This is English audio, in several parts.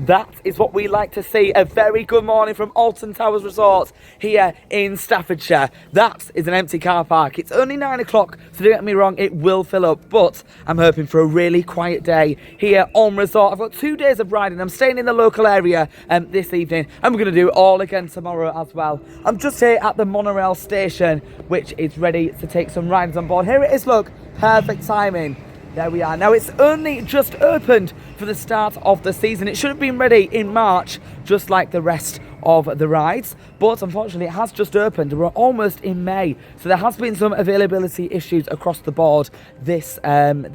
That is what we like to see. A very good morning from Alton Towers Resort here in Staffordshire. That is an empty car park. It's only 9 o'clock, so don't get me wrong, it will fill up, but I'm hoping for a really quiet day here on resort. I've got 2 days of riding. I'm staying in the local area this evening, and we're going to do it all again tomorrow as well. I'm just here at the monorail station, which is ready to take some riders on board. Here it is, look, perfect timing. There we are. Now, it's only just opened for the start of the season. It should have been ready in March, just like the rest of the rides. But unfortunately, it has just opened. We're almost in May. So there has been some availability issues across the board this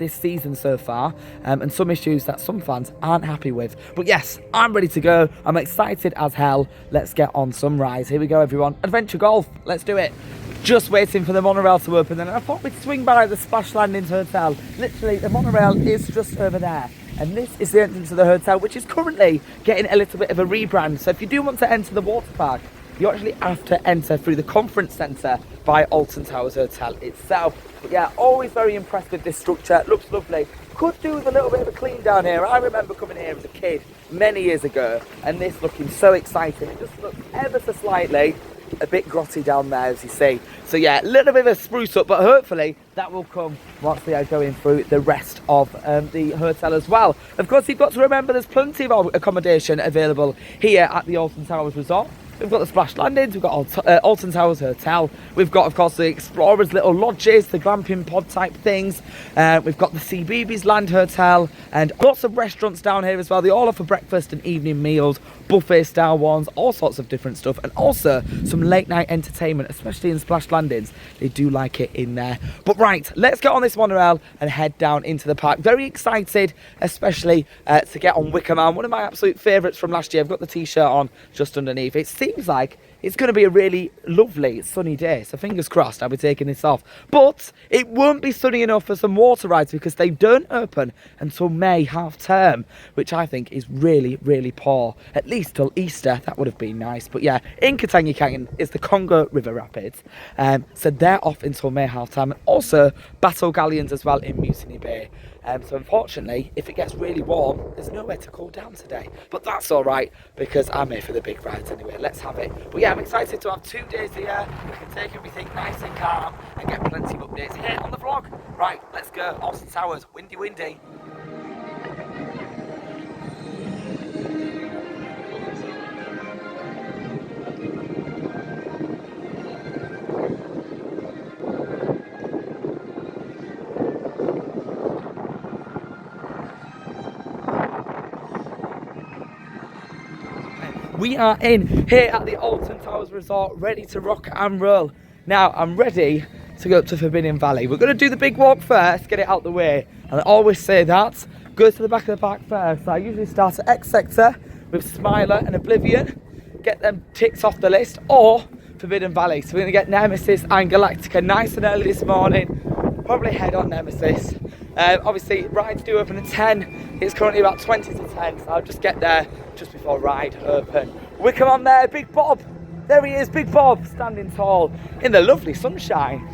season so far. And some issues that some fans aren't happy with. But yes, I'm ready to go. I'm excited as hell. Let's get on some rides. Here we go, everyone. Adventure Golf. Let's do it. Just waiting for the monorail to open, then I thought we'd swing by the Splash Landings Hotel. Literally, the monorail is just over there, and this is the entrance to the hotel, which is currently getting a little bit of a rebrand. So if you do want to enter the water park, you actually have to enter through the conference centre by Alton Towers Hotel itself. But yeah, always very impressed with this structure. It looks lovely. Could do with a little bit of a clean down here. I remember coming here as a kid many years ago, and this looking so exciting. It just looks ever so slightly a bit grotty down there, as you see. So yeah, a little bit of a spruce up, but hopefully that will come once we are going through the rest of the hotel as well. Of course, you've got to remember there's plenty of accommodation available here at the Alton Towers Resort. We've got the Splash Landings, we've got Alton Towers Hotel, we've got, of course, the Explorers little lodges, the glamping pod type things, we've got the CBeebies Land Hotel, and lots of restaurants down here as well. They all offer breakfast and evening meals, buffet style ones, all sorts of different stuff, and also some late night entertainment, especially in Splash Landings. They do like it in there. But right, let's get on this monorail and head down into the park. Very excited, especially to get on Wicker Man, one of my absolute favourites from last year. I've got the t-shirt on just underneath. It seems like it's going to be a really lovely sunny day, so fingers crossed I'll be taking this off. But it won't be sunny enough for some water rides because they don't open until May half term, which I think is really, really poor. At least till Easter, that would have been nice. But yeah, in Catania Canyon is the Congo River Rapids, so they're off until May half term, and also Battle Galleons as well in Mutiny Bay. So unfortunately, if it gets really warm, there's nowhere to cool down today. But that's all right, because I'm here for the big rides anyway. Let's have it. But yeah, I'm excited to have 2 days here. We can take everything nice and calm and get plenty of updates here on the vlog. Right, let's go. Alton Towers, windy, windy. We are in here at the Alton Towers Resort, ready to rock and roll. Now, I'm ready to go up to Forbidden Valley. We're going to do the big walk first, get it out the way. And I always say that, go to the back of the park first. So I usually start at X Sector with Smiler and Oblivion, get them ticked off the list, or Forbidden Valley. So we're going to get Nemesis and Galactica nice and early this morning. Probably head on Nemesis. Obviously, rides do open at 10. It's currently about 20 to 10, so I'll just get there just before ride open. Wicker Man there, Big Bob. There he is, Big Bob, standing tall in the lovely sunshine.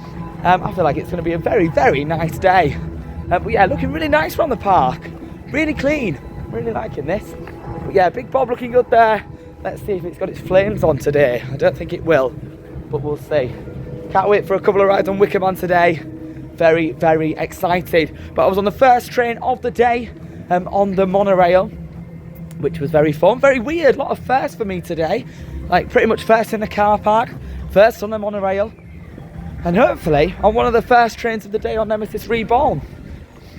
I feel like it's going to be a very, very nice day. But yeah, looking really nice around the park. Really clean. Really liking this. But yeah, Big Bob looking good there. Let's see if it's got its flames on today. I don't think it will, but we'll see. Can't wait for a couple of rides on Wicker Man today. Very, very excited. But I was on the first train of the day on the monorail, which was very fun. Very weird, a lot of firsts for me today. Like pretty much first in the car park, first on the monorail, and hopefully on one of the first trains of the day on Nemesis Reborn.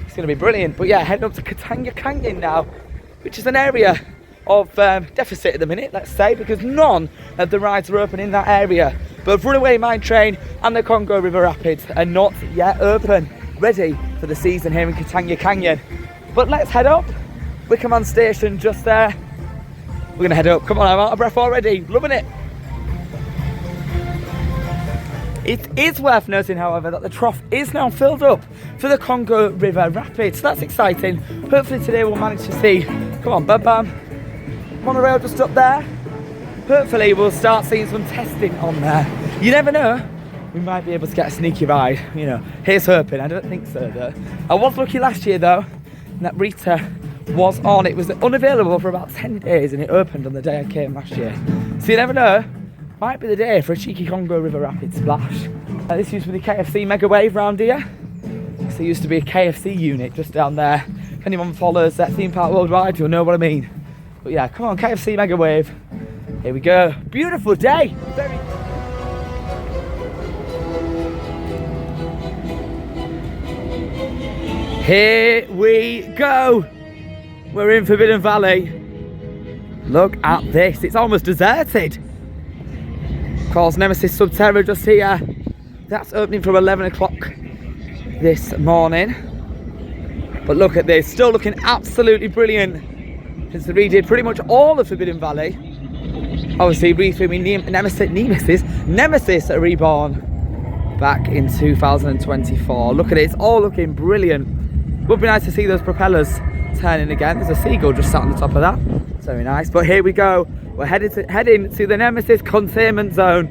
It's going to be brilliant. But yeah, heading up to Catania Canyon now, which is an area of deficit at the minute, let's say, because none of the rides are open in that area. But Runaway Mine Train and the Congo River Rapids are not yet open, ready for the season here in Catania Canyon. But let's head up. Wicker Man Station just there. We're going to head up. Come on, I'm out of breath already. Loving it. It is worth noting, however, that the trough is now filled up for the Congo River Rapids. So that's exciting. Hopefully today we'll manage to see. Come on, bam bam. Monorail just up there. Hopefully we'll start seeing some testing on there. You never know. We might be able to get a sneaky ride. You know, here's hoping. I don't think so though. I was lucky last year though. And that Rita was on. It was unavailable for about 10 days and it opened on the day I came last year. So you never know, might be the day for a cheeky Congo River Rapid splash. This used to be the KFC Mega Wave round here. So there used to be a KFC unit just down there. If anyone follows that theme park worldwide, you'll know what I mean. But yeah, come on, KFC Mega Wave. Here we go. Beautiful day. Very. Here we go. We're in Forbidden Valley. Look at this. It's almost deserted. Of course, Nemesis Sub-Terror just here. That's opening from 11 o'clock this morning. But look at this. Still looking absolutely brilliant. Since they redid pretty much all of Forbidden Valley. Obviously, refilming Nemesis Reborn back in 2024. Look at it. It's all looking brilliant. Would be nice to see those propellers turning again. There's a seagull just sat on the top of that. It's very nice. But here we go. We're heading to the Nemesis containment zone.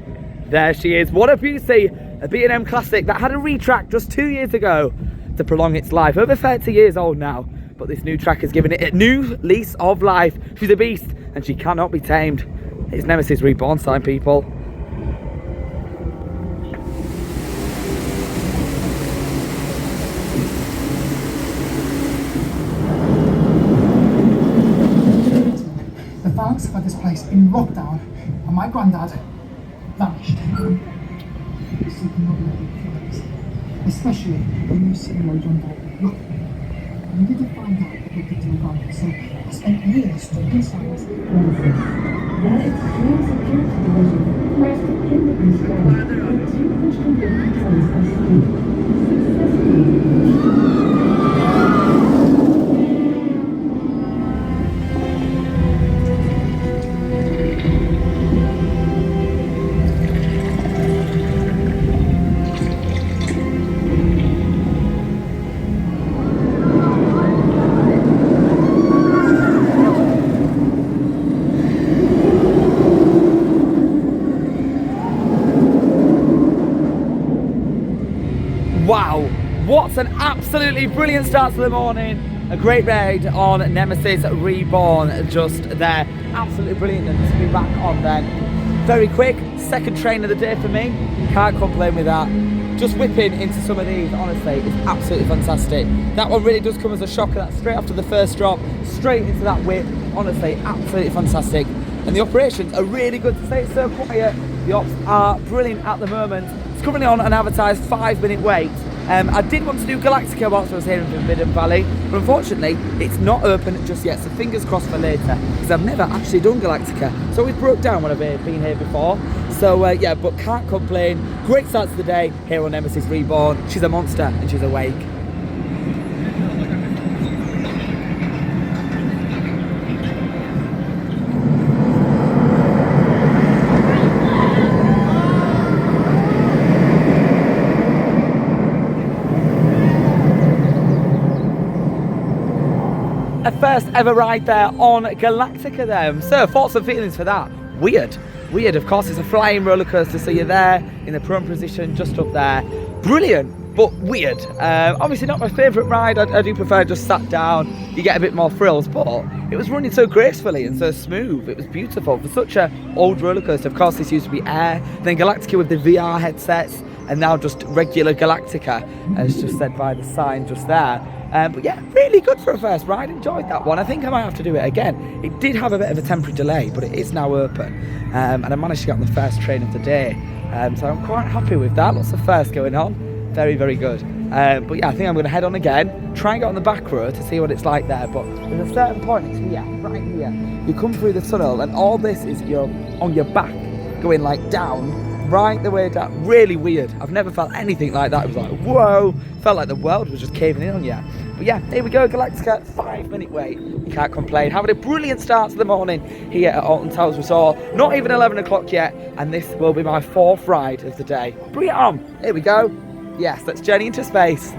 There she is. What a beauty. A B&M Classic that had a retrack just 2 years ago to prolong its life. Over 30 years old now. But this new track has given it a new lease of life. She's a beast and she cannot be tamed. It's Nemesis Reborn time, people. The Valks had this place in lockdown and my granddad vanished. Especially when you sit in your John Dalton. Look, I needed to find out what they did to my granddad, so I spent years stuck inside this. Wow, what an absolutely brilliant start to the morning. A great raid on Nemesis Reborn just there. Absolutely brilliant to be back on then. Very quick, second train of the day for me. Can't complain with that. Just whipping into some of these, honestly, it's absolutely fantastic. That one really does come as a shocker. That's straight after the first drop, straight into that whip. Honestly, absolutely fantastic. And the operations are really good. To say it's so quiet, the ops are brilliant at the moment. It's currently on an advertised 5-minute wait. I did want to do Galactica whilst I was here in Forbidden Valley, but unfortunately it's not open just yet, so fingers crossed for later, because I've never actually done Galactica. It's always broke down when I've been here before. So yeah, but can't complain. Great start to the day here on Nemesis Reborn. She's a monster and she's awake. A first ever ride there on Galactica then. So thoughts and feelings for that? Weird, of course. It's a flying roller coaster, so you're there in the prone position just up there. Brilliant, but weird. Obviously not my favourite ride. I do prefer just sat down. You get a bit more thrills, but it was running so gracefully and so smooth. It was beautiful for such an old roller coaster. Of course, this used to be air, then Galactica with the VR headsets, and now just regular Galactica, as just said by the sign just there. But yeah, really good for a first ride. Enjoyed that one. I think I might have to do it again. It did have a bit of a temporary delay, but it is now open. And I managed to get on the first train of the day. So I'm quite happy with that. Lots of firsts going on. Very, very good. But yeah, I think I'm going to head on again, try and get on the back row to see what it's like there. But there's a certain point, it's here, right here. You come through the tunnel and all this is on your back, going like down, right the way down. Really weird. I've never felt anything like that. It was like, whoa. Felt like the world was just caving in on you. But yeah, here we go, Galactica, 5-minute wait. You can't complain. Having a brilliant start to the morning here at Alton Towers Resort. Not even 11 o'clock yet, and this will be my 4th ride of the day. Bring it on. Here we go. Yes, let's journey into space.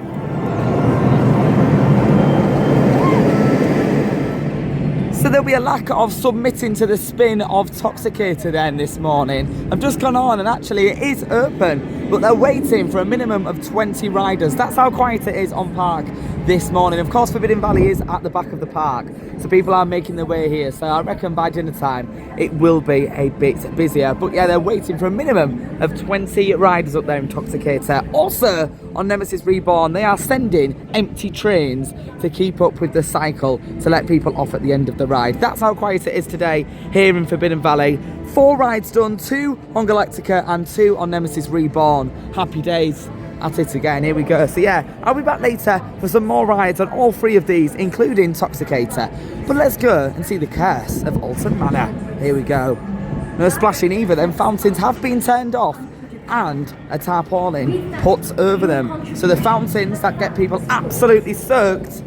So there'll be a lack of submitting to the spin of Toxicator then this morning. I've just gone on and actually it is open, but they're waiting for a minimum of 20 riders. That's how quiet it is on park. this morning. Of course, Forbidden Valley is at the back of the park, so people are making their way here. So I reckon by dinner time, it will be a bit busier. But yeah, they're waiting for a minimum of 20 riders up there in Toxicator. Also, on Nemesis Reborn, they are sending empty trains to keep up with the cycle to let people off at the end of the ride. That's how quiet it is today here in Forbidden Valley. 4 rides done, 2 on Galactica and 2 on Nemesis Reborn. Happy days at it again. Here we go. So yeah, I'll be back later for some more rides on all 3 of these, including Toxicator. But let's go and see the curse of Alton Manor. Here we go. No splashing either. Them fountains have been turned off and a tarpaulin put over them. So the fountains that get people absolutely soaked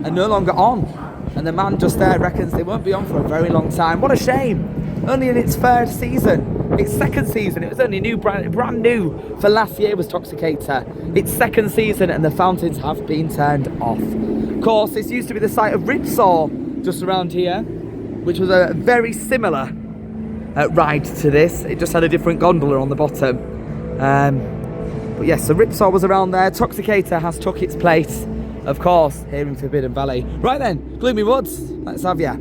are no longer on. And the man just there reckons they won't be on for a very long time. What a shame. Only in its 3rd season. Its 2nd season. It was only new, brand new for last year was Toxicator. Its 2nd season and the fountains have been turned off. Of course, this used to be the site of Ripsaw just around here, which was a very similar ride to this. It just had a different gondola on the bottom. But yes, so Ripsaw was around there. Toxicator has took its place, of course, here in Forbidden Valley. Right then, Gloomy Woods, let's have ya.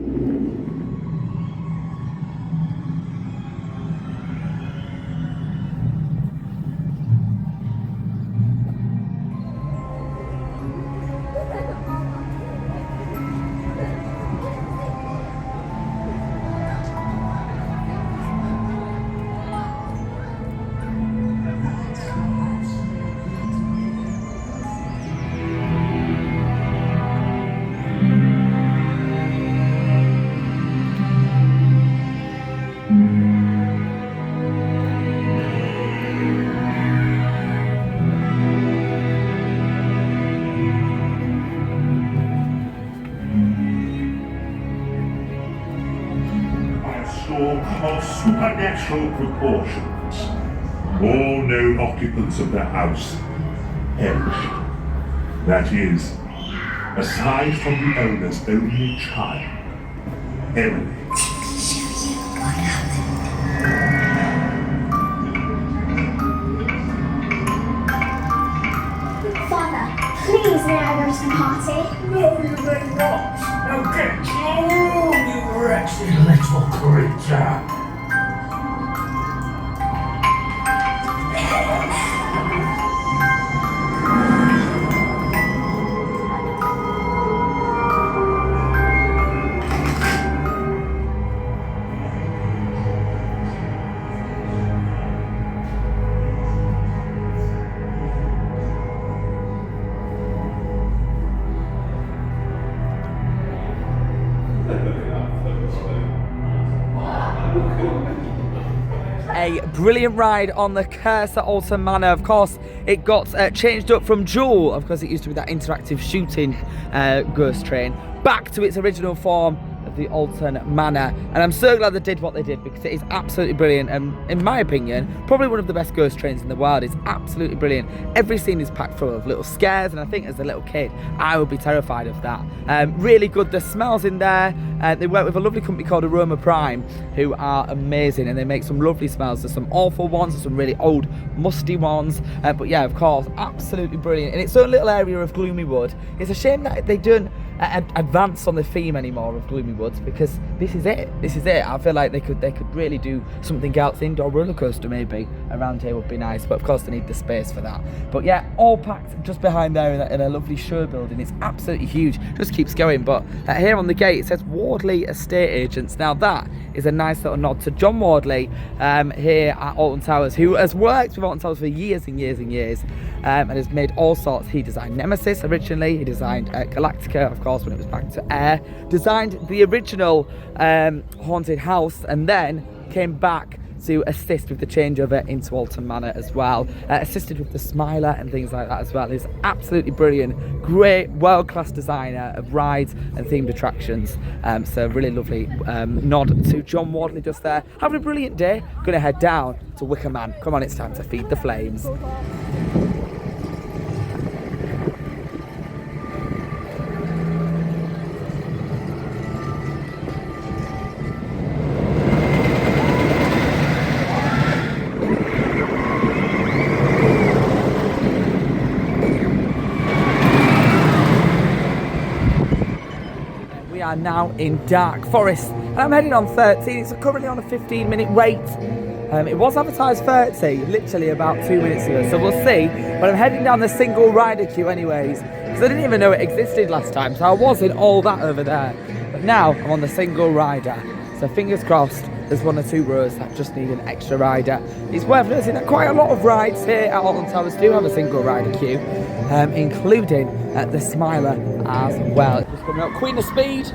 Of supernatural proportions. All known occupants of the house perished. That is, aside from the owner's only child, Emily. Father, please may I go to the party? No, you may not. Now get your room, you wretched little creature. A brilliant ride on the curse at Alton Manor. Of course, it got changed up from Jewel, of course it used to be that interactive shooting ghost train, back to its original form of the Alton Manor. And I'm so glad they did what they did, because it is absolutely brilliant, and in my opinion, probably one of the best ghost trains in the world. It's absolutely brilliant. Every scene is packed full of little scares, and I think as a little kid, I would be terrified of that. Really good. The smells in there. They work with a lovely company called Aroma Prime, who are amazing, and they make some lovely smells. There's some awful ones, there's some really old, musty ones. But yeah, of course, absolutely brilliant. In its own little area of Gloomy Wood. It's a shame that they don't advance on the theme anymore of Gloomy Woods, because this is it. I feel like they could really do something else. Indoor roller coaster maybe around here would be nice, but of course they need the space for that. But yeah, all packed just behind there in a lovely show building. It's absolutely huge, just keeps going. But here on the gate it says Wardley Estate Agents. Now that is a nice little nod to John Wardley here at Alton Towers, who has worked with Alton Towers for years and years and years, and has made all sorts. He designed Nemesis originally, he designed Galactica, of course, when it was back to air, designed the original haunted house, and then came back to assist with the changeover into Alton Manor as well. Assisted with the Smiler and things like that as well. He's absolutely brilliant, great world-class designer of rides and themed attractions. So really lovely nod to John Wardley just there. Having a brilliant day. Gonna head down to Wicker Man. Come on, it's time to feed the flames. are now in Dark Forest and I'm heading on 13. It's currently on a 15-minute wait. It was advertised 30 literally about 2 minutes ago, so we'll see. But I'm heading down the single rider queue anyways, because I didn't even know it existed last time, so I was in all that over there. But now I'm on the single rider, so fingers crossed there's 1 or 2 rows that just need an extra rider. It's worth noting that quite a lot of rides here at Alton Towers do have a single rider queue, including the Smiler as well. Just coming up, Queen of Speed,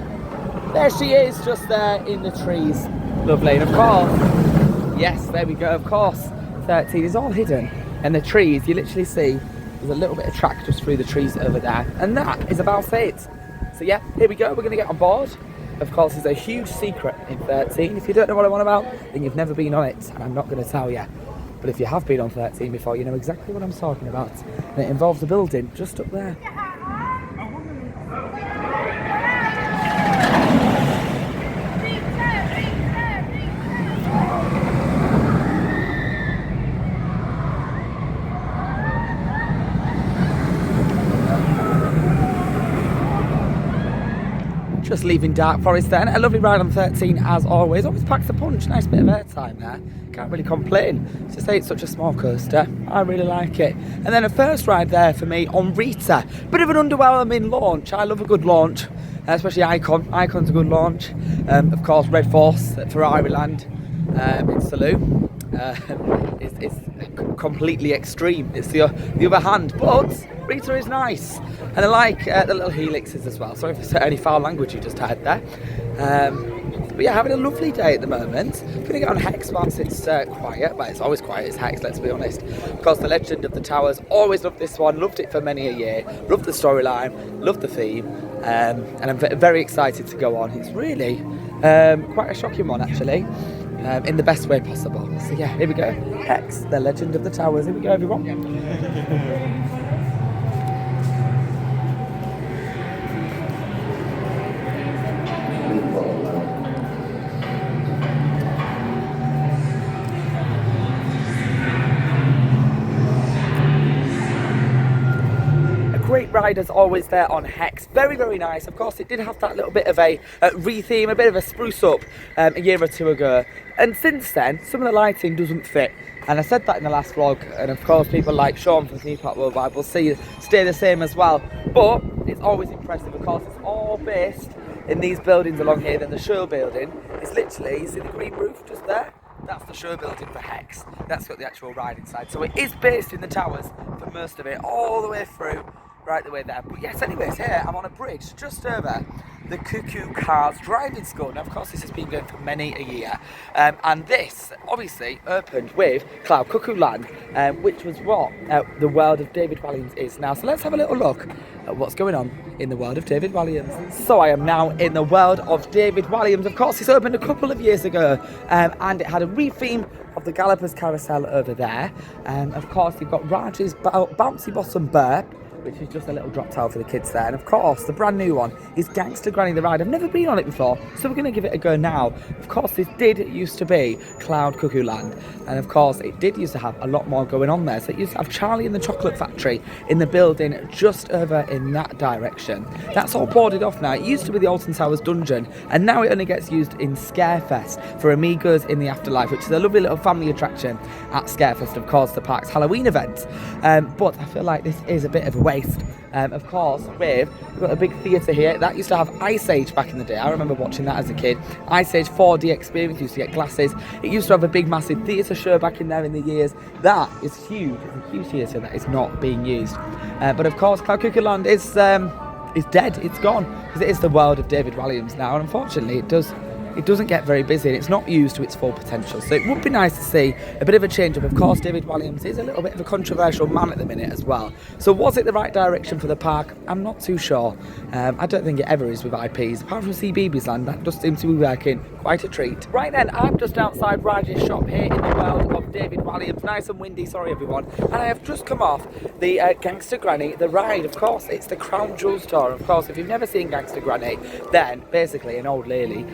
there she is, just there in the trees. Lovely, and of course, yes, there we go, of course, 13 is all hidden in the trees. You literally see there's a little bit of track just through the trees over there, and that is about it. So yeah, here we go, we're going to get on board. Of course, there's a huge secret in 13. If you don't know what I'm on about, then you've never been on it, and I'm not going to tell you. But if you have been on 13 before, you know exactly what I'm talking about. And it involves a building just up there. Just leaving Dark Forest then. A lovely ride on 13 as always. Always packs a punch. Nice bit of airtime there. Can't really complain. To say it's such a small coaster, I really like it. And then a first ride there for me on Rita. Bit of an underwhelming launch. I love a good launch, especially Icon. Icon's a good launch. Of course, Red Force at Ferrari Land in Saloon. It's completely extreme. It's the other hand, but Rita is nice, and I like the little helixes as well. Sorry for any foul language you just heard there. But yeah, having a lovely day at the moment. Gonna get on Hex once it's quiet, but it's always quiet, it's Hex, let's be honest. Of course, the Legend of the Towers, always loved this one, loved it for many a year, loved the storyline, loved the theme, and I'm very excited to go on. It's really quite a shocking one actually. In the best way possible. So yeah, here we go. Hex, the Legend of the Towers. Here we go, everyone. Great ride as always there on Hex. Very, very nice. Of course, it did have that little bit of a re-theme, a bit of a spruce up a year or two ago. And since then, some of the lighting doesn't fit. And I said that in the last vlog. And of course, people like Sean from Theme Park Worldwide will stay the same as well. But it's always impressive. Of course, it's all based in these buildings along here. Then the show building is literally, you see the green roof just there? That's the show building for Hex. That's got the actual ride inside. So it is based in the towers for most of it, all the way through. Right the way there. But yes, anyways, here I'm on a bridge just over the Cuckoo Cars driving school. Now, of course, this has been going for many a year. And this, obviously, opened with Cloud Cuckoo Land, which was what the world of David Walliams is now. So let's have a little look at what's going on in the world of David Walliams. So I am now in the world of David Walliams. Of course, it's opened a couple of years ago, and it had a re-theme of the Gallopers Carousel over there. Of course, you've got Raj's Bouncy Bottom Burp, which is just a little drop towel for the kids there. And of course, the brand new one is Gangster Granny the Ride. I've never been on it before, so we're going to give it a go now. Of course, this did used to be Cloud Cuckoo Land. And of course, it did used to have a lot more going on there. So it used to have Charlie and the Chocolate Factory in the building just over in that direction. That's all boarded off now. It used to be the Alton Towers Dungeon, and now it only gets used in Scarefest for Amigos in the Afterlife, which is a lovely little family attraction at Scarefest, of course, the park's Halloween event. But I feel like this is a bit of a waste. Of course, we've got a big theatre here. That used to have Ice Age back in the day. I remember watching that as a kid. Ice Age 4D experience, used to get glasses. It used to have a big massive theatre show back in there in the years. That is huge. It's a huge theatre that is not being used. But of course, Cloud Cuckoo Land is dead. It's gone, because it is the world of David Walliams now, and unfortunately it doesn't get very busy and it's not used to its full potential. So it would be nice to see a bit of a change up. Of course, David Walliams is a little bit of a controversial man at the minute as well. So was it the right direction for the park? I'm not too sure. I don't think it ever is with IPs. Apart from CBeebies Land, that does seem to be working quite a treat. Right then, I'm just outside Raj's shop here in the world of David Walliams. Nice and windy, sorry everyone. And I have just come off the Gangster Granny, the ride. Of course, it's the Crown Jewels tour. Of course, if you've never seen Gangster Granny, then basically an old lady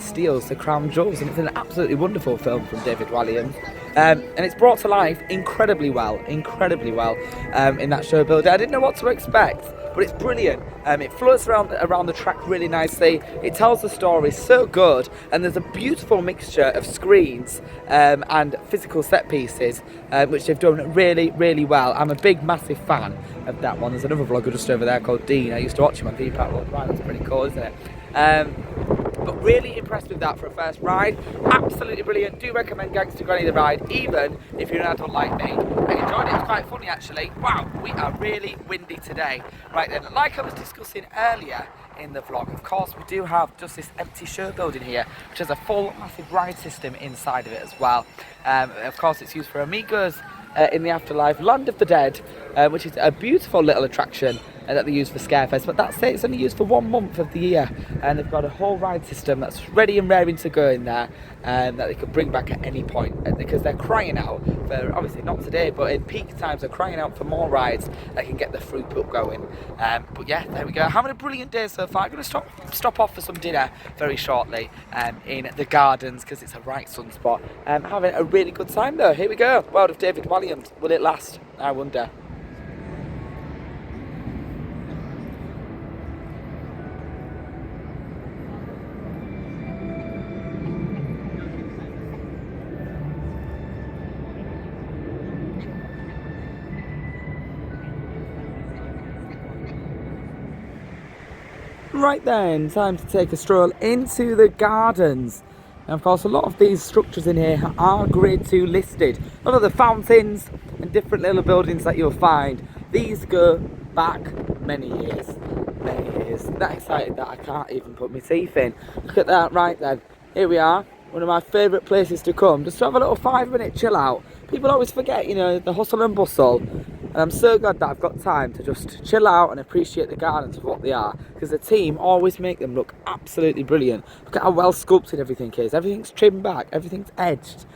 steals the crown jewels, and it's an absolutely wonderful film from David Walliams, and it's brought to life incredibly well in that show builder. I didn't know what to expect. but it's brilliant. It floats around the track really nicely. It tells the story so good, and there's a beautiful mixture of screens and physical set pieces, which they've done really, really well. I'm a big, massive fan of that one. There's another vlogger just over there called Dean. I used to watch him on Theme Park World. Right, that's pretty cool, isn't it? But really impressed with that for a first ride. Absolutely brilliant. Do recommend Gangster Granny the ride, even if you're an adult like me. I enjoyed it. It's quite funny actually. Wow, we are really windy today. Right then, like I was discussing earlier in the vlog, of course we do have just this empty show building here, which has a full massive ride system inside of it as well. Of course it's used for Amigos in the Afterlife, Land of the Dead, which is a beautiful little attraction that they use for Scarefest, but that's it. It's only used for 1 month of the year, and they've got a whole ride system that's ready and raring to go in there, that they could bring back at any point, because they're crying out for, obviously not today, but in peak times they're crying out for more rides that can get the throughput going. But yeah, there we go. Having a brilliant day so far. I'm going to stop off for some dinner very shortly in the gardens, because it's a right sunspot. Having a really good time though. Here we go. World of David Walliams. Will it last? I wonder. Right then, time to take a stroll into the gardens. And of course, a lot of these structures in here are grade 2 listed. A lot of the fountains and different little buildings that you'll find, these go back many years. That excited that I can't even put my teeth in. Look at that. Right then, here we are. One of my favourite places to come, just to have a little 5-minute chill out. People always forget, you know, the hustle and bustle. And I'm so glad that I've got time to just chill out and appreciate the gardens for what they are, because the team always make them look absolutely brilliant. Look at how well sculpted everything is. Everything's trimmed back, everything's edged.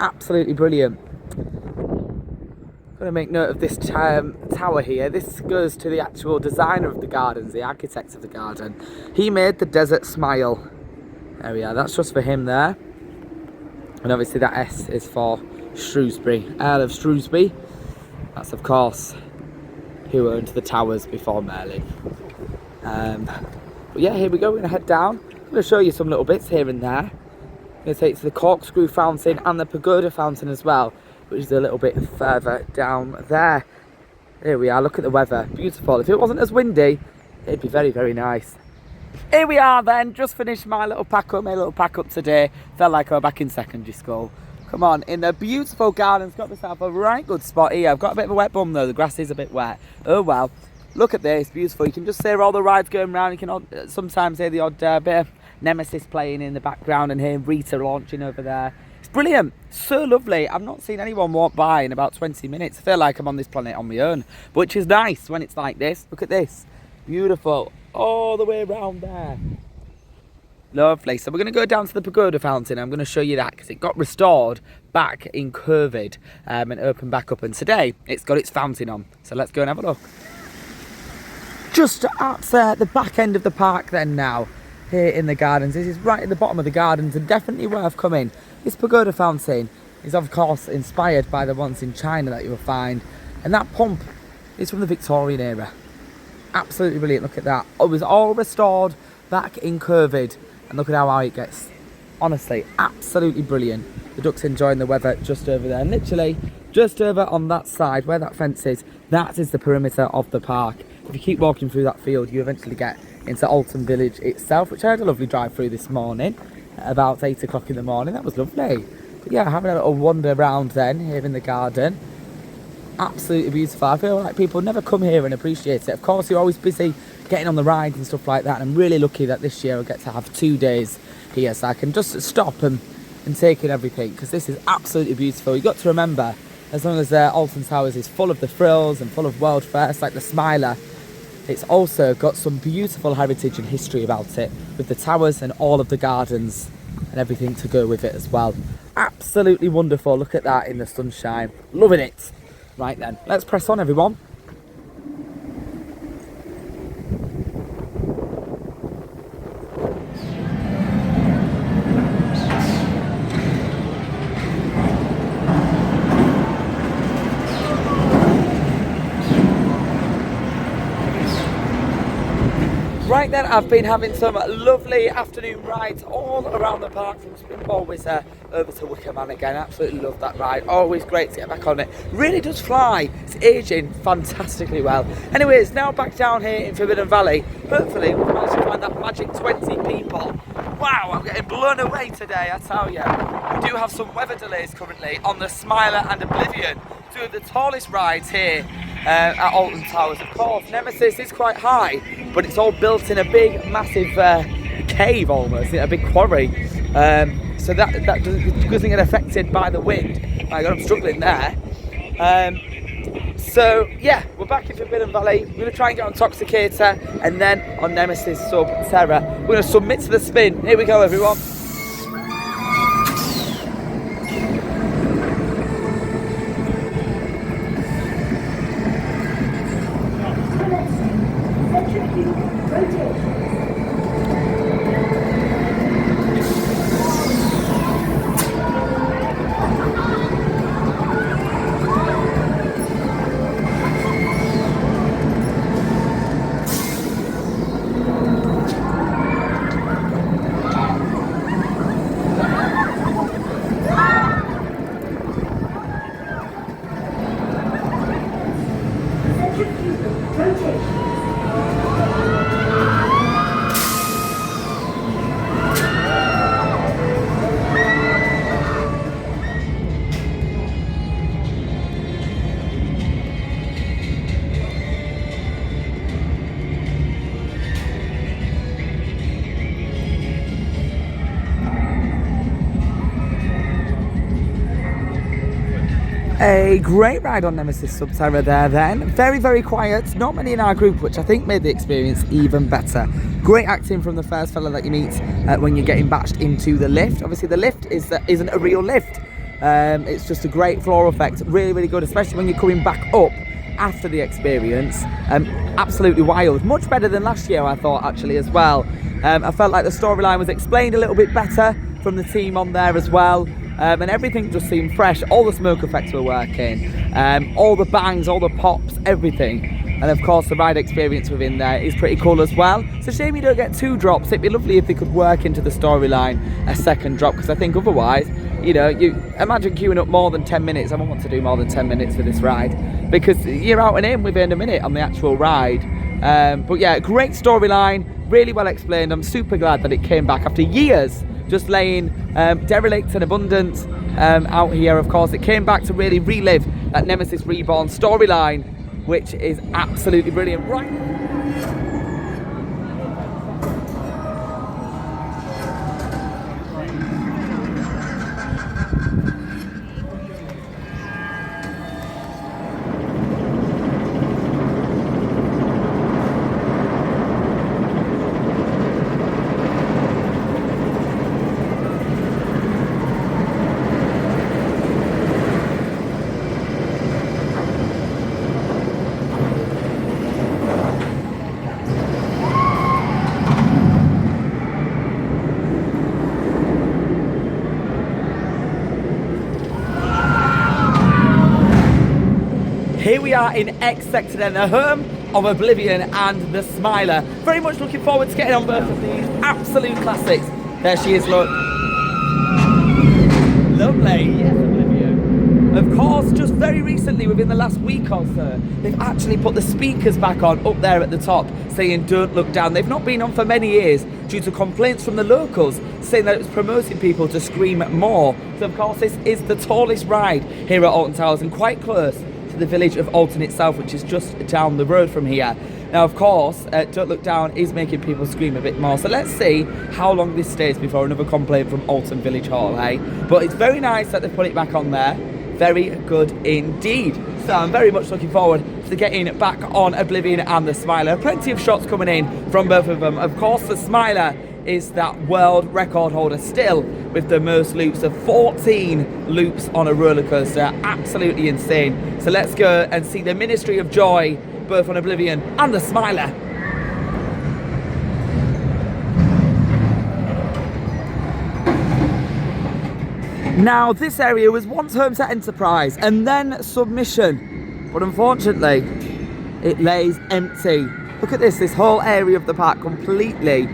Absolutely brilliant. I'm going to make note of this tower here. This goes to the actual designer of the gardens, the architect of the garden. He made the desert smile. There we are, that's just for him there. And obviously that S is for Shrewsbury, Earl of Shrewsbury. That's of course who owned the towers before Merlin. But yeah, here we go. We're going to head down. I'm going to show you some little bits here and there. I'm going to take you to the corkscrew fountain and the pagoda fountain as well, which is a little bit further down there. Here we are. Look at the weather. Beautiful. If it wasn't as windy, it'd be very, very nice. Here we are then. Just finished my little pack up today. Felt like I was back in secondary school. Come on, in the beautiful gardens, got myself a right good spot here. I've got a bit of a wet bum though, the grass is a bit wet. Oh well, look at this, beautiful. You can just hear all the rides going around. You can sometimes hear the odd bit of Nemesis playing in the background and hear Rita launching over there. It's brilliant, so lovely. I've not seen anyone walk by in about 20 minutes. I feel like I'm on this planet on my own, which is nice when it's like this. Look at this, beautiful, all the way around there. Lovely. So we're going to go down to the pagoda fountain. I'm going to show you that because it got restored back in COVID and opened back up. And today it's got its fountain on. So let's go and have a look. Just at the back end of the park then now, here in the gardens. This is right at the bottom of the gardens and definitely worth coming. This pagoda fountain is of course inspired by the ones in China that you will find. And that pump is from the Victorian era. Absolutely brilliant. Look at that. It was all restored back in COVID. And look at how high it gets. Honestly, absolutely brilliant. The ducks enjoying the weather just over there. And literally, just over on that side, where that fence is, that is the perimeter of the park. If you keep walking through that field, you eventually get into Alton village itself, which I had a lovely drive through this morning, at about 8 o'clock in the morning. That was lovely. But yeah, having a little wander around then, here in the garden. Absolutely beautiful. I feel like people never come here and appreciate it. Of course, you're always busy getting on the rides and stuff like that, and I'm really lucky that this year I get to have 2 days here, so I can just stop and take in everything, because this is absolutely beautiful. You've got to remember, as long as Alton Towers is full of the frills and full of world firsts like the Smiler, it's also got some beautiful heritage and history about it, with the towers and all of the gardens and everything to go with it as well. Absolutely wonderful. Look at that in the sunshine. Loving it. Right then, let's press on everyone. Right then, I've been having some lovely afternoon rides all around the park, from Springboard Whizzer over to Wicker Man again. Absolutely love that ride. Always great to get back on it. Really does fly. It's aging fantastically well. Anyways, now back down here in Forbidden Valley. Hopefully we've managed to find that magic 20 people. Wow, I'm getting blown away today, I tell you. We do have some weather delays currently on the Smiler and Oblivion, two of the tallest rides here at Alton Towers. Of course, Nemesis is quite high, but it's all built in a big, massive cave almost, a big quarry. So that doesn't get affected by the wind. My God, I'm struggling there. So yeah, we're back in Forbidden Valley. We're going to try and get on Toxicator and then on Nemesis Sub-Terror. We're going to submit to the spin. Here we go, everyone. A great ride on Nemesis Sub-Terror there then. Very, very quiet. Not many in our group, which I think made the experience even better. Great acting from the first fella that you meet when you're getting bashed into the lift. Obviously the lift isn't a real lift. It's just a great floor effect. Really, really good, especially when you're coming back up after the experience. Absolutely wild. Much better than last year, I thought, actually, as well. I felt like the storyline was explained a little bit better from the team on there as well. And everything just seemed fresh. All the smoke effects were working, all the bangs, all the pops, everything. And of course the ride experience within there is pretty cool as well. It's a shame you don't get 2 drops. It'd be lovely if they could work into the storyline a second drop, because I think otherwise, you know, you imagine queuing up more than 10 minutes. I won't want to do more than 10 minutes for this ride, because you're out and in within a minute on the actual ride. But yeah, great storyline, really well explained. I'm super glad that it came back after years just laying derelict and abundant out here. Of course, it came back to really relive that Nemesis Reborn storyline, which is absolutely brilliant. Right. Here we are in X Sector then, the home of Oblivion and the Smiler. Very much looking forward to getting on both of these absolute classics. There she is, look. Lovely, yes, Oblivion. Of course, just very recently, within the last week or so, they've actually put the speakers back on up there at the top, saying don't look down. They've not been on for many years due to complaints from the locals saying that it was promoting people to scream more. So of course this is the tallest ride here at Alton Towers and quite close to the village of Alton itself, which is just down the road from here. Now of course, Don't Look Down is making people scream a bit more, so let's see how long this stays before another complaint from Alton Village Hall, hey? But it's very nice that they've put it back on there. Very good indeed. So I'm very much looking forward to getting back on Oblivion and the Smiler. Plenty of shots coming in from both of them. Of course the Smiler is that world record holder still with the most loops of 14 loops on a roller coaster. Absolutely insane. So let's go and see the Ministry of Joy both on Oblivion and the Smiler. Now this area was once home to Enterprise and then Submission, but unfortunately it lays empty. Look at this whole area of the park completely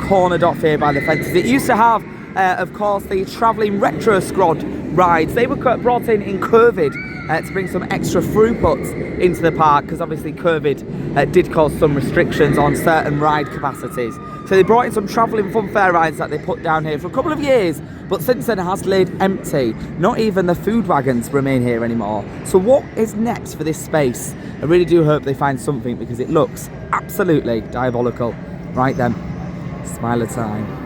cornered off here by the fences. It used to have, of course, the travelling retro squad rides. They were brought in COVID to bring some extra throughput into the park, because obviously COVID did cause some restrictions on certain ride capacities. So they brought in some travelling funfair rides that they put down here for a couple of years, but since then it has laid empty. Not even the food wagons remain here anymore. So what is next for this space? I really do hope they find something, because it looks absolutely diabolical. Right then, Smiler time.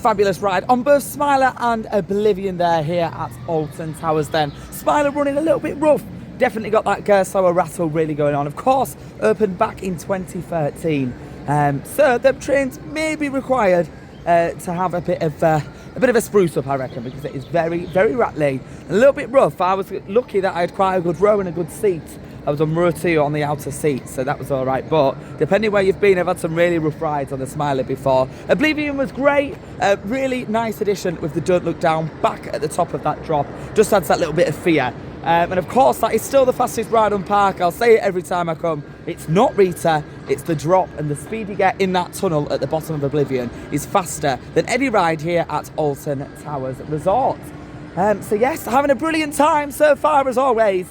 Fabulous ride on both Smiler and Oblivion there here at Alton Towers then. Smiler running a little bit rough. Definitely got that Gersower rattle really going on. Of course, opened back in 2013. So the trains may be required to have a bit of a spruce up, I reckon, because it is very, very rattly. A little bit rough. I was lucky that I had quite a good row and a good seat. I was on row 2 on the outer seat, so that was all right. But depending where you've been, I've had some really rough rides on the Smiler before. Oblivion was great. Really nice addition with the Don't Look Down back at the top of that drop. Just adds that little bit of fear. And of course, that is still the fastest ride on park. I'll say it every time I come. It's not Rita, it's the drop, and the speed you get in that tunnel at the bottom of Oblivion is faster than any ride here at Alton Towers Resort. So yes, having a brilliant time so far as always.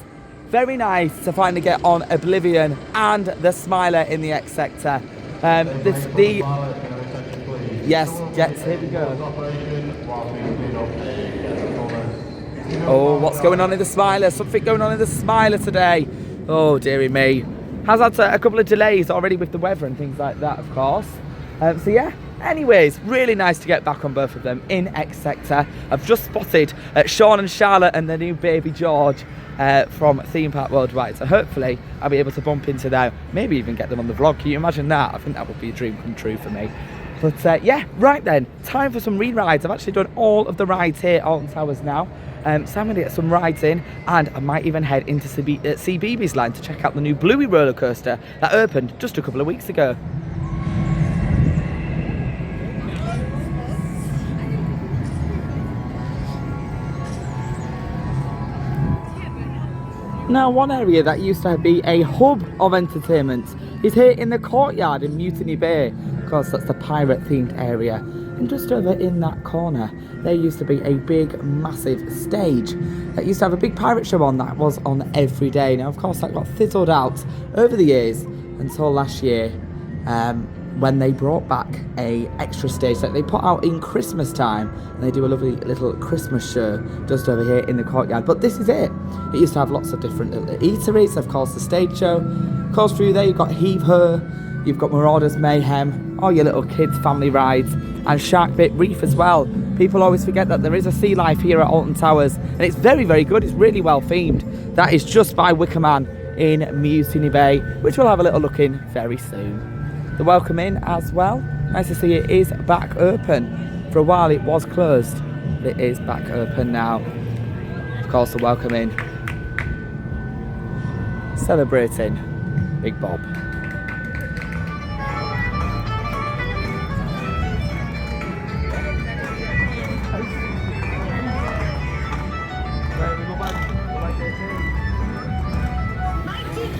Very nice to finally get on Oblivion and the Smiler in the X sector. Yes, here we go. Oh, what's going on in the Smiler? Something going on in the Smiler today. Oh, dearie me. Has had a couple of delays already with the weather and things like that, of course. So yeah, anyways, really nice to get back on both of them in X sector. I've just spotted Sean and Charlotte and their new baby George from Theme Park Worldwide, so hopefully I'll be able to bump into them, maybe even get them on the vlog. Can you imagine that? I think that would be a dream come true for me. But yeah, right then, time for some re-rides. I've actually done all of the rides here at Alton Towers now, so I'm going to get some rides in, and I might even head into CBeebies line to check out the new Bluey roller coaster that opened just a couple of weeks ago. Now, one area that used to be a hub of entertainment is here in the courtyard in Mutiny Bay. Of course, that's the pirate-themed area. And just over in that corner, there used to be a big, massive stage that used to have a big pirate show on that was on every day. Now, of course, that got fizzled out over the years until last year, when they brought back a extra stage that they put out in Christmas time, and they do a lovely little Christmas show just over here in the courtyard. But this is it. It used to have lots of different little eateries, of course the stage show. Of course through there you've got Heave Ho, you've got Marauders Mayhem, all your little kids family rides, and Shark Bit Reef as well. People always forget that there is a sea life here at Alton Towers, and it's very, very good. It's really well themed. That is just by Wicker Man in Mutiny Bay, which we'll have a little look in very soon. The Welcome Inn as well. Nice to see it is back open. For a while it was closed, but it is back open now. Of course, the Welcome Inn celebrating Big Bob.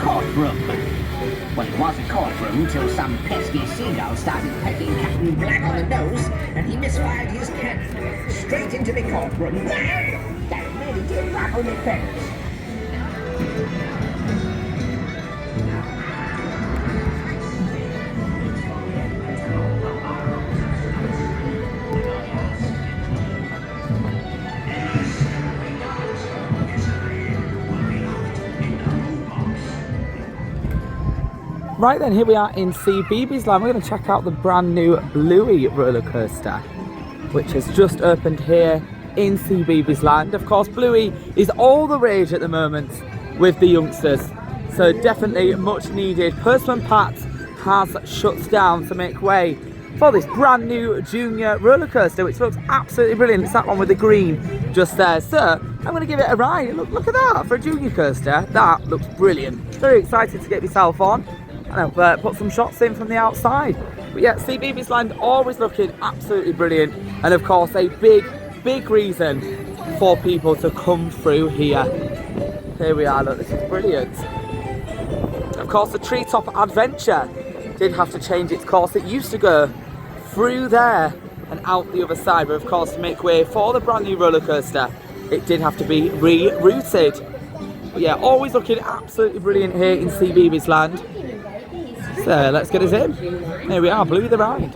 Courtroom. Well, it was a courtroom till some pesky seagull started pecking Captain Black on the nose, and he misfired his cannon straight into the courtroom. That really did rattle me feathers. Right then, here we are in CBeebies line. We're going to check out the brand new Bluey roller coaster, which has just opened here in CBeebies land. Of course, Bluey is all the rage at the moment with the youngsters, so definitely much needed. Postman Pat has shut down to make way for this brand new junior roller coaster, which looks absolutely brilliant. It's that one with the green just there. So I'm going to give it a ride. Look at that, for a junior coaster. That looks brilliant. Very excited to get myself on. And I've put some shots in from the outside. But yeah, CBeebies Land always looking absolutely brilliant. And of course, a big reason for people to come through here. Here we are, look, this is brilliant. Of course, the Treetop Adventure did have to change its course. It used to go through there and out the other side, but of course, to make way for the brand new roller coaster, it did have to be rerouted. But yeah, always looking absolutely brilliant here in CBeebies Land. So let's get us in. Here we are, Bluey the ride.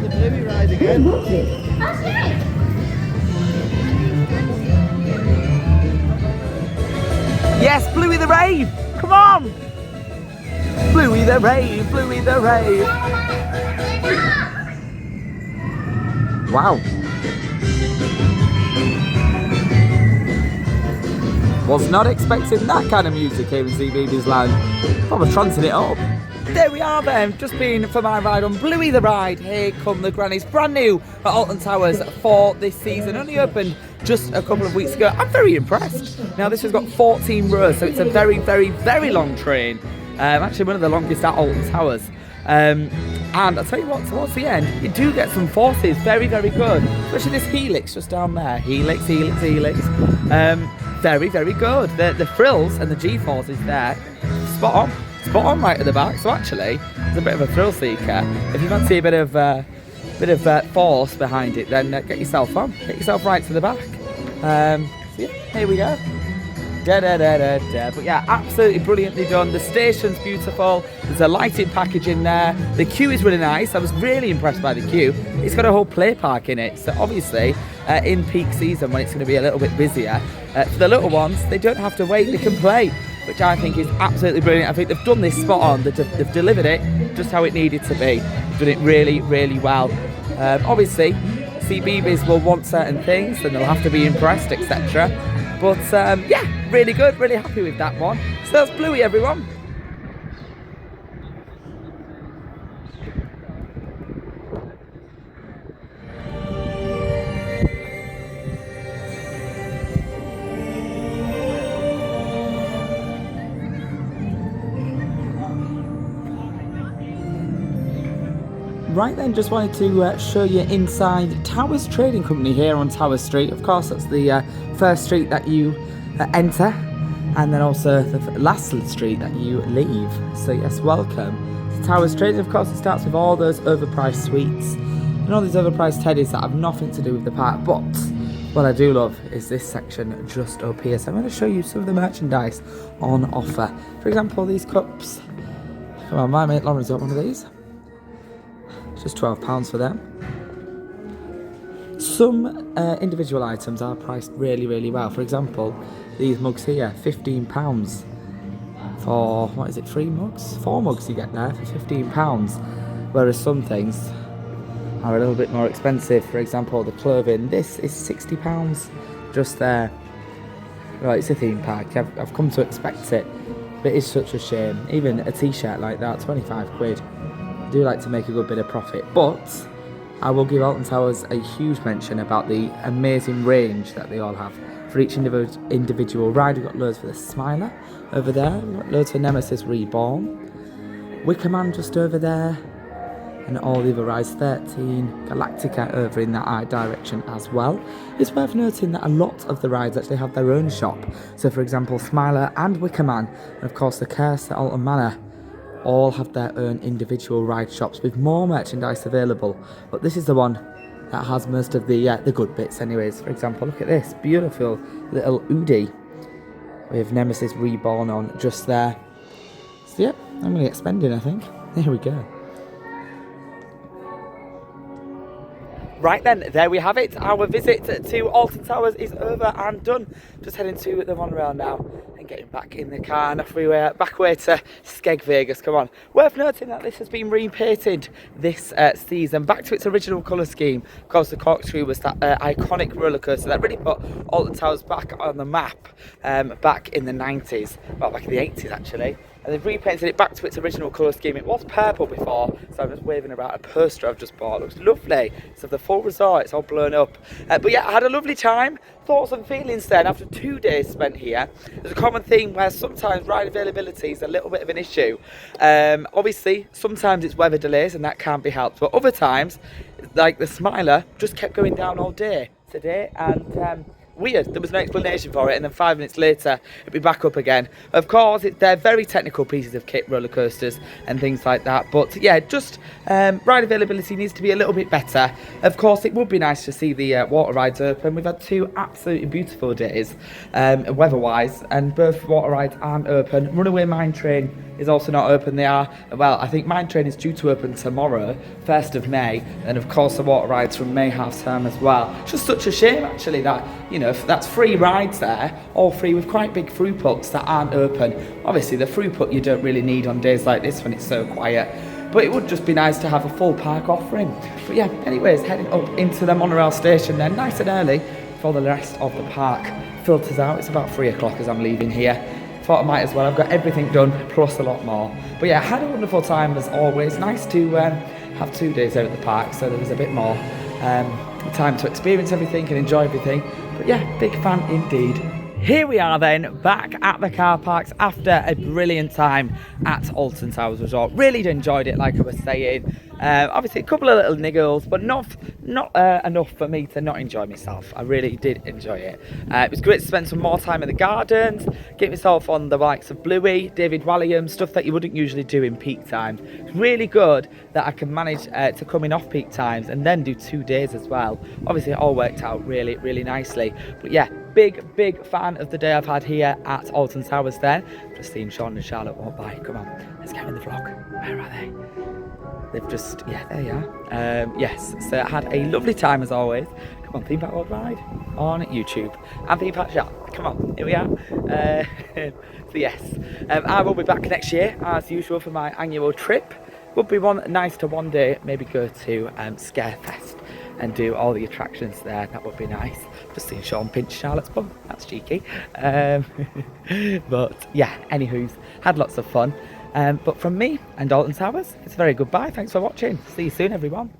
The Bluey ride again. Yes, Bluey the rave! Come on! Bluey the rave, Bluey the rave. Wow. Was not expecting that kind of music here in CBeebies Land. I was trancing it up. There we are then, just been for my ride on Bluey the Ride. Here come the grannies, brand new at Alton Towers for this season. Only opened just a couple of weeks ago. I'm very impressed. Now this has got 14 rows, so it's a very long train. Actually one of the longest at Alton Towers. And I'll tell you what, towards the end, you do get some forces, very good. Especially this helix just down there. Helix. Very good. The frills and the G-forces there, spot on right at the back. So actually, it's a bit of a thrill seeker. If you fancy a bit of force behind it, then get yourself on. Get yourself right to the back. So yeah, here we go. But yeah, absolutely brilliantly done. The station's beautiful. There's a lighting package in there. The queue is really nice. I was really impressed by the queue. It's got a whole play park in it. So obviously, in peak season when it's going to be a little bit busier, for the little ones, they don't have to wait. They can play, which I think is absolutely brilliant. I think they've done this spot on. They've delivered it just how it needed to be. They've done it really well. Obviously, CBeebies will want certain things and they'll have to be impressed, etc. But yeah, really good, really happy with that one. So that's Bluey, everyone. Right then, just wanted to show you inside Towers Trading Company here on Tower Street. Of course, that's the first street that you enter, and then also the last street that you leave. So yes, welcome to Towers Trading. Of course, it starts with all those overpriced sweets and all these overpriced teddies that have nothing to do with the park. But what I do love is this section just up here. So I'm going to show you some of the merchandise on offer. For example, these cups. Come on, my mate Lauren's got one of these. Just £12 for them. Some individual items are priced really well. For example, these mugs here, £15 for, what is it, 3 mugs? 4 mugs you get there for £15. Whereas some things are a little bit more expensive. For example, the clothing, this is £60 just there. Right, it's a theme park. I've come to expect it, but it's such a shame. Even a t-shirt like that, 25 quid. I do like to make a good bit of profit, but I will give Alton Towers a huge mention about the amazing range that they all have for each individual ride. We've got loads for the Smiler over there, we've got loads for Nemesis Reborn, Wicker Man just over there, and all the other rides, 13, Galactica over in that direction as well. It's worth noting that a lot of the rides actually have their own shop. So for example, Smiler and Wicker Man, and of course the Curse at Alton Manor, all have their own individual ride shops with more merchandise available. But this is the one that has most of the good bits anyways. For example, look at this beautiful little Oodie with Nemesis Reborn on just there. So yeah, I'm going to get spending, I think. Here we go. Right then, there we have it. Our visit to Alton Towers is over and done. Just heading to the monorail now and and getting back in the car, and off we were back away to Skeg Vegas. Come on. Worth noting that this has been repainted this season back to its original colour scheme. Of course, the corkscrew was that iconic roller coaster that really put Alton Towers back on the map back in the 90s, well, back in the 80s actually. And they've repainted it back to its original colour scheme. It was purple before, so I'm just waving about a poster I've just bought. It looks lovely. So the full resort, it's all blown up. But yeah, I had a lovely time. Thoughts and feelings then after 2 days spent here. There's a common theme where sometimes ride availability is a little bit of an issue. Obviously, sometimes it's weather delays and that can't be helped. But other times, like the Smiler, just kept going down all day today. And weird, there was no explanation for it, and then 5 minutes later it'd be back up again. Of course, they're very technical pieces of kit, roller coasters and things like that, but yeah, just ride availability needs to be a little bit better. Of course, it would be nice to see the water rides open. We've had 2 absolutely beautiful days weather wise, and both water rides aren't open. Runaway Mine Train is also not open. They are, well, I think Mine Train is due to open tomorrow, 1st of May, and of course the water rides from May half term as well. It's just such a shame actually that, you know, that's 3 rides there, all 3 with quite big throughputs that aren't open. Obviously the throughput you don't really need on days like this when it's so quiet, but it would just be nice to have a full park offering. But yeah, anyways, heading up into the monorail station then, nice and early before the rest of the park filters out. It's about 3 o'clock as I'm leaving here. Thought I might as well. I've got everything done plus a lot more. But yeah, I had a wonderful time as always. Nice to have 2 days out at the park, so there was a bit more time to experience everything and enjoy everything. But yeah, big fan indeed. Here we are then, back at the car parks after a brilliant time at Alton Towers Resort. Really enjoyed it, like I was saying. Obviously a couple of little niggles, but not enough for me to not enjoy myself. I really did enjoy it. It was great to spend some more time in the gardens, get myself on the likes of Bluey, David Walliams, stuff that you wouldn't usually do in peak times. It's really good that I can manage to come in off peak times and then do 2 days as well. Obviously it all worked out really, really nicely. But yeah, big fan of the day I've had here at Alton Towers then. Just seen Sean and Charlotte walk by. Come on, let's get in the vlog. Where are they? They've just, yeah, there you are. Yes, so I had a lovely time as always. Come on, Theme Park World Ride on YouTube. And Theme Park Shop. Come on, here we are. So yes, I will be back next year as usual for my annual trip. Would be nice to one day maybe go to Scarefest and do all the attractions there. That would be nice. Just seeing Sean pinch Charlotte's bum. That's cheeky. But yeah, anywho's had lots of fun. But from me and Alton Towers, it's a very goodbye. Thanks for watching. See you soon, everyone.